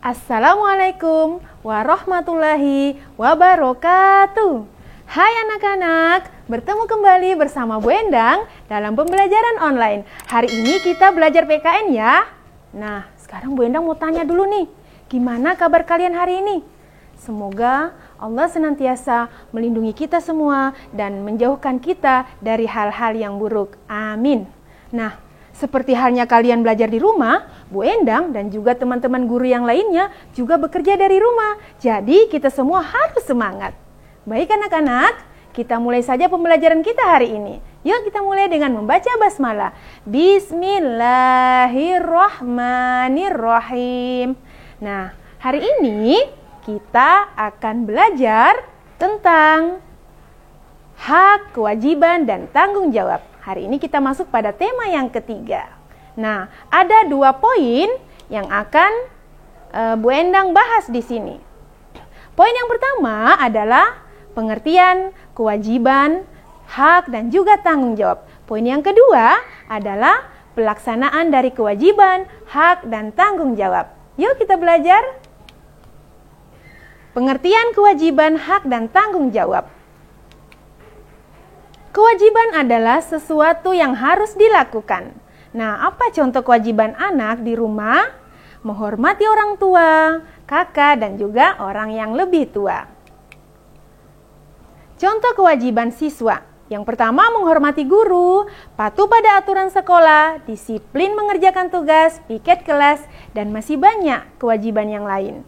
Assalamualaikum warahmatullahi wabarakatuh. Hai anak-anak, bertemu kembali bersama Bu Endang dalam pembelajaran online. Hari ini kita belajar PKN ya. Nah, sekarang Bu Endang mau tanya dulu nih, gimana kabar kalian hari ini? Semoga Allah senantiasa melindungi kita semua dan menjauhkan kita dari hal-hal yang buruk. Amin. Nah, seperti halnya kalian belajar di rumah, Bu Endang dan juga teman-teman guru yang lainnya juga bekerja dari rumah. Jadi kita semua harus semangat. Baik anak-anak, kita mulai saja pembelajaran kita hari ini. Yuk kita mulai dengan membaca basmalah. Bismillahirrahmanirrahim. Nah, hari ini kita akan belajar tentang hak, kewajiban, dan tanggung jawab. Hari ini kita masuk pada tema yang ketiga. Nah, ada 2 poin yang akan Bu Endang bahas di sini. Poin yang pertama adalah pengertian, kewajiban, hak, dan juga tanggung jawab. Poin yang kedua adalah pelaksanaan dari kewajiban, hak, dan tanggung jawab. Yuk kita belajar. Pengertian, kewajiban, hak, dan tanggung jawab. Kewajiban adalah sesuatu yang harus dilakukan. Nah, apa contoh kewajiban anak di rumah? Menghormati orang tua, kakak, dan juga orang yang lebih tua. Contoh kewajiban siswa. Yang pertama, menghormati guru, patuh pada aturan sekolah, disiplin mengerjakan tugas, piket kelas, dan masih banyak kewajiban yang lain.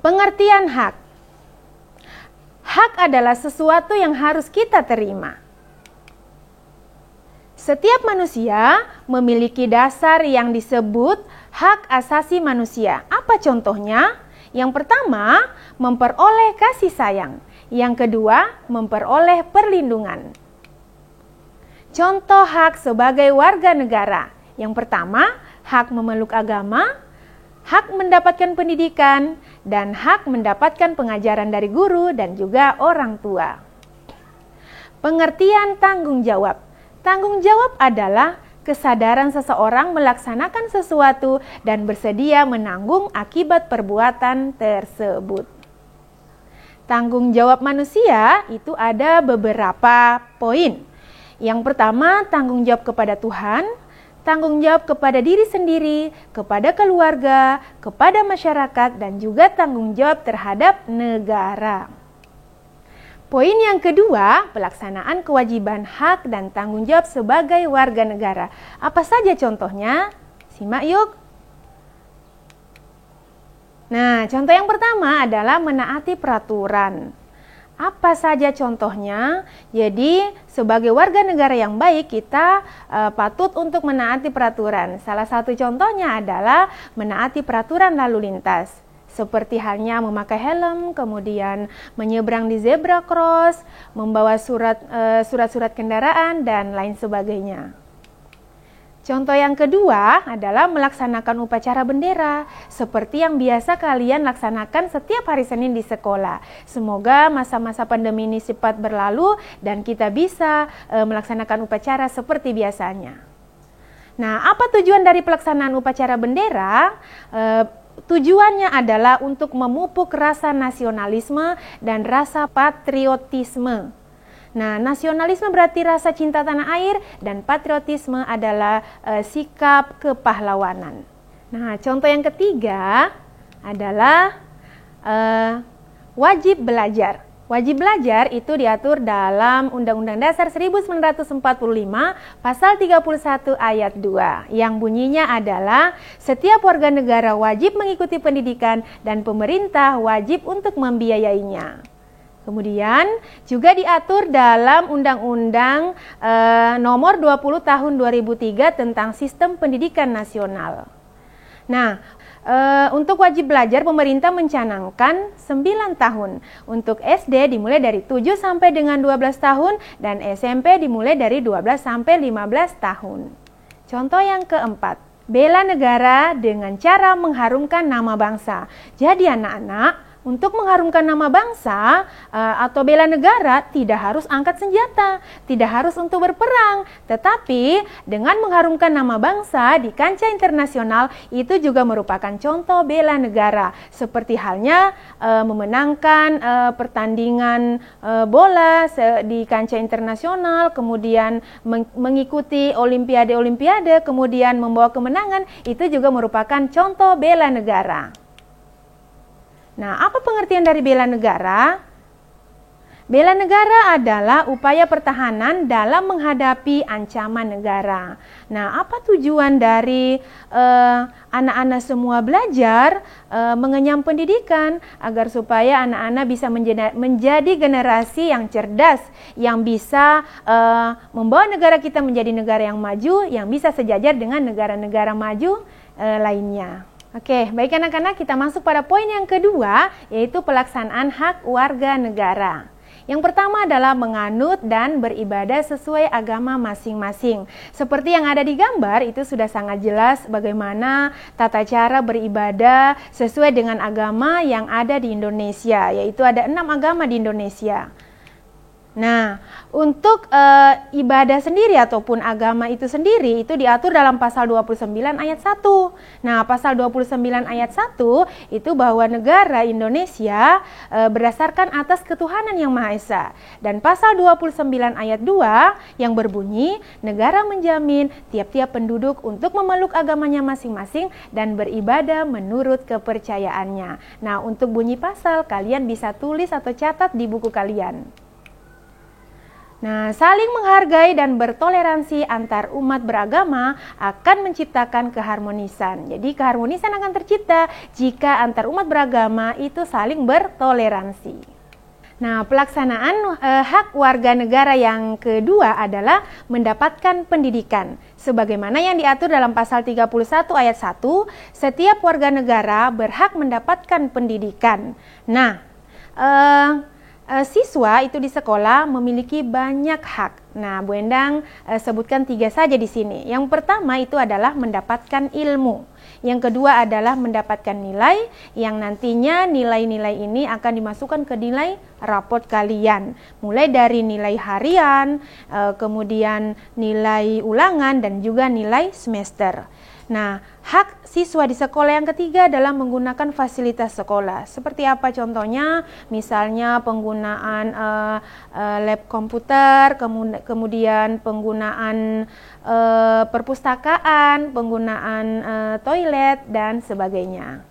Pengertian hak. Hak adalah sesuatu yang harus kita terima. Setiap manusia memiliki dasar yang disebut hak asasi manusia. Apa contohnya? Yang pertama, memperoleh kasih sayang. Yang kedua, memperoleh perlindungan. Contoh hak sebagai warga negara. Yang pertama, hak memeluk agama, hak mendapatkan pendidikan, dan hak mendapatkan pengajaran dari guru dan juga orang tua. Pengertian tanggung jawab. Tanggung jawab adalah kesadaran seseorang melaksanakan sesuatu dan bersedia menanggung akibat perbuatan tersebut. Tanggung jawab manusia itu ada beberapa poin. Yang pertama, tanggung jawab kepada Tuhan, tanggung jawab kepada diri sendiri, kepada keluarga, kepada masyarakat, dan juga tanggung jawab terhadap negara. Poin yang kedua, pelaksanaan kewajiban hak dan tanggung jawab sebagai warga negara. Apa saja contohnya? Simak yuk. Nah, contoh yang pertama adalah menaati peraturan. Apa saja contohnya? Jadi, sebagai warga negara yang baik, kita patut untuk menaati peraturan. Salah satu contohnya adalah menaati peraturan lalu lintas. Seperti halnya memakai helm, kemudian menyeberang di zebra cross, membawa surat-surat kendaraan, dan lain sebagainya. Contoh yang kedua adalah melaksanakan upacara bendera, seperti yang biasa kalian laksanakan setiap hari Senin di sekolah. Semoga masa-masa pandemi ini cepat berlalu dan kita bisa melaksanakan upacara seperti biasanya. Nah, apa tujuan dari pelaksanaan upacara bendera? Tujuannya adalah untuk memupuk rasa nasionalisme dan rasa patriotisme. Nah, nasionalisme berarti rasa cinta tanah air dan patriotisme adalah sikap kepahlawanan. Nah, contoh yang ketiga adalah wajib belajar. Wajib belajar itu diatur dalam Undang-Undang Dasar 1945 Pasal 31 Ayat 2 yang bunyinya adalah setiap warga negara wajib mengikuti pendidikan dan pemerintah wajib untuk membiayainya. Kemudian juga diatur dalam Undang-Undang Nomor 20 Tahun 2003 tentang Sistem Pendidikan Nasional. Nah, untuk wajib belajar pemerintah mencanangkan 9 tahun. Untuk SD dimulai dari 7 sampai dengan 12 tahun dan SMP dimulai dari 12 sampai 15 tahun. Contoh yang keempat, bela negara dengan cara mengharumkan nama bangsa. Jadi anak-anak, Untuk mengharumkan nama bangsa atau bela negara tidak harus angkat senjata, tidak harus untuk berperang, tetapi dengan mengharumkan nama bangsa di kancah internasional itu juga merupakan contoh bela negara. Seperti halnya memenangkan pertandingan bola di kancah internasional, kemudian mengikuti olimpiade-olimpiade, kemudian membawa kemenangan, itu juga merupakan contoh bela negara. Nah, apa pengertian dari bela negara? Bela negara adalah upaya pertahanan dalam menghadapi ancaman negara. Nah, apa tujuan dari anak-anak semua belajar mengenyam pendidikan? Agar supaya anak-anak bisa menjadi generasi yang cerdas, yang bisa membawa negara kita menjadi negara yang maju, yang bisa sejajar dengan negara-negara maju lainnya. Oke, baik anak-anak, kita masuk pada poin yang kedua, yaitu pelaksanaan hak warga negara. Yang pertama adalah menganut dan beribadah sesuai agama masing-masing. Seperti yang ada di gambar, itu sudah sangat jelas bagaimana tata cara beribadah sesuai dengan agama yang ada di Indonesia, yaitu ada 6 agama di Indonesia. Nah, untuk ibadah sendiri ataupun agama itu sendiri itu diatur dalam pasal 29 ayat 1. Nah, pasal 29 ayat 1 itu bahwa negara Indonesia berdasarkan atas ketuhanan yang Maha Esa. Dan pasal 29 ayat 2 yang berbunyi, negara menjamin tiap-tiap penduduk untuk memeluk agamanya masing-masing dan beribadah menurut kepercayaannya. Nah, untuk bunyi pasal kalian bisa tulis atau catat di buku kalian. Nah, saling menghargai dan bertoleransi antar umat beragama akan menciptakan keharmonisan. Jadi keharmonisan akan tercipta jika antar umat beragama itu saling bertoleransi. Nah, pelaksanaan hak warga negara yang kedua adalah mendapatkan pendidikan. Sebagaimana yang diatur dalam pasal 31 ayat 1, setiap warga negara berhak mendapatkan pendidikan. Nah, siswa itu di sekolah memiliki banyak hak. Nah, Bu Endang sebutkan 3 saja di sini. Yang pertama itu adalah mendapatkan ilmu. Yang kedua adalah mendapatkan nilai, yang nantinya nilai-nilai ini akan dimasukkan ke nilai raport kalian. Mulai dari nilai harian, kemudian nilai ulangan, dan juga nilai semester. Nah, hak siswa di sekolah yang ketiga adalah menggunakan fasilitas sekolah. Seperti apa contohnya? Misalnya penggunaan lab komputer, kemudian penggunaan perpustakaan, penggunaan toilet, dan sebagainya.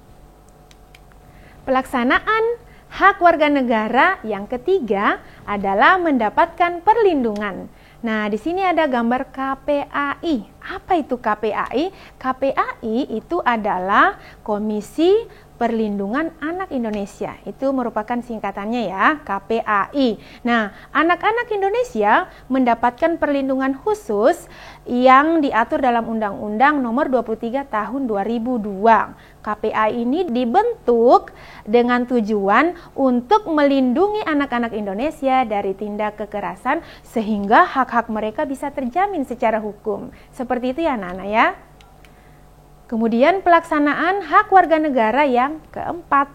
Pelaksanaan hak warga negara yang ketiga adalah mendapatkan perlindungan. Nah, di sini ada gambar KPAI. Apa itu KPAI? KPAI itu adalah Komisi Perlindungan Anak Indonesia. Itu merupakan singkatannya ya, KPAI. Nah, anak-anak Indonesia mendapatkan perlindungan khusus yang diatur dalam Undang-Undang Nomor 23 Tahun 2002. KPAI ini dibentuk dengan tujuan untuk melindungi anak-anak Indonesia dari tindak kekerasan sehingga hak-hak mereka bisa terjamin secara hukum. Seperti itu ya anak-anak ya. Kemudian pelaksanaan hak warga negara yang keempat,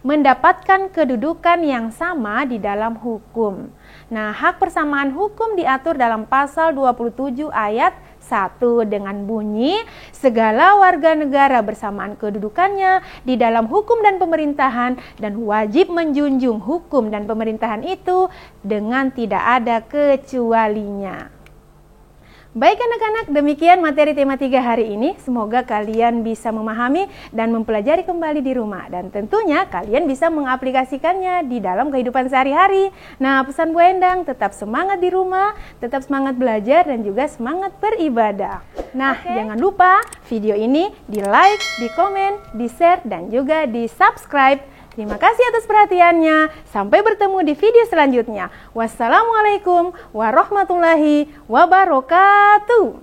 mendapatkan kedudukan yang sama di dalam hukum. Nah, hak persamaan hukum diatur dalam pasal 27 ayat 1 dengan bunyi, segala warga negara bersamaan kedudukannya di dalam hukum dan pemerintahan dan wajib menjunjung hukum dan pemerintahan itu dengan tidak ada kecualinya. Baik anak-anak, demikian materi tema 3 hari ini. Semoga kalian bisa memahami dan mempelajari kembali di rumah. Dan tentunya kalian bisa mengaplikasikannya di dalam kehidupan sehari-hari. Nah, pesan Bu Endang, tetap semangat di rumah, tetap semangat belajar, dan juga semangat beribadah. Nah, jangan lupa video ini di-like, di-komen, di-share, dan juga di-subscribe. Terima kasih atas perhatiannya. Sampai bertemu di video selanjutnya. Wassalamualaikum warahmatullahi wabarakatuh.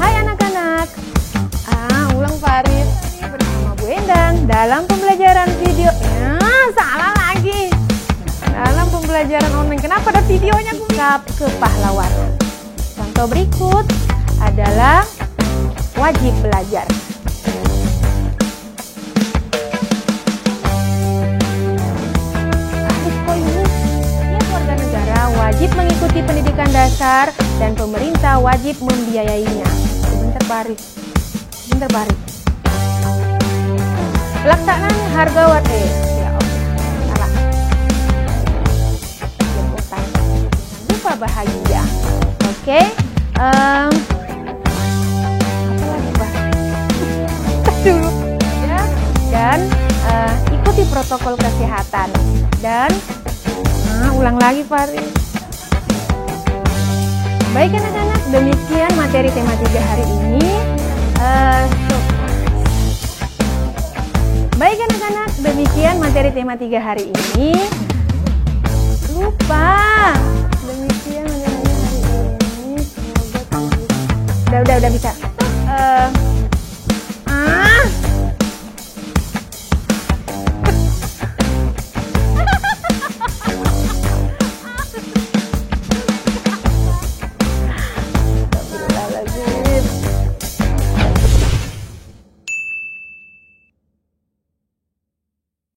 Hai anak-anak. Ulang Farid bersama Bu Endang dalam pembelajaran video. Salah lagi. Dalam pembelajaran online. Kenapa ada videonya? Kepahlawanan. Contoh berikut adalah wajib belajar. Setiap warga negara wajib mengikuti pendidikan dasar dan pemerintah wajib membiayainya. Sebentar Baris. Pelaksanaan harga warga. Ya Allah, salah. Jemputan. Jangan lupa bahagia. Oke. Apa lagi Pak? Dulu. Ya. Dan ikuti protokol kesehatan. Dan ulang lagi Faris. Baik anak-anak, demikian materi tema 3 hari ini. Baik anak-anak, demikian materi tema 3 hari ini. Lupa. Demikian materi hari ini. Semoga udah bisa.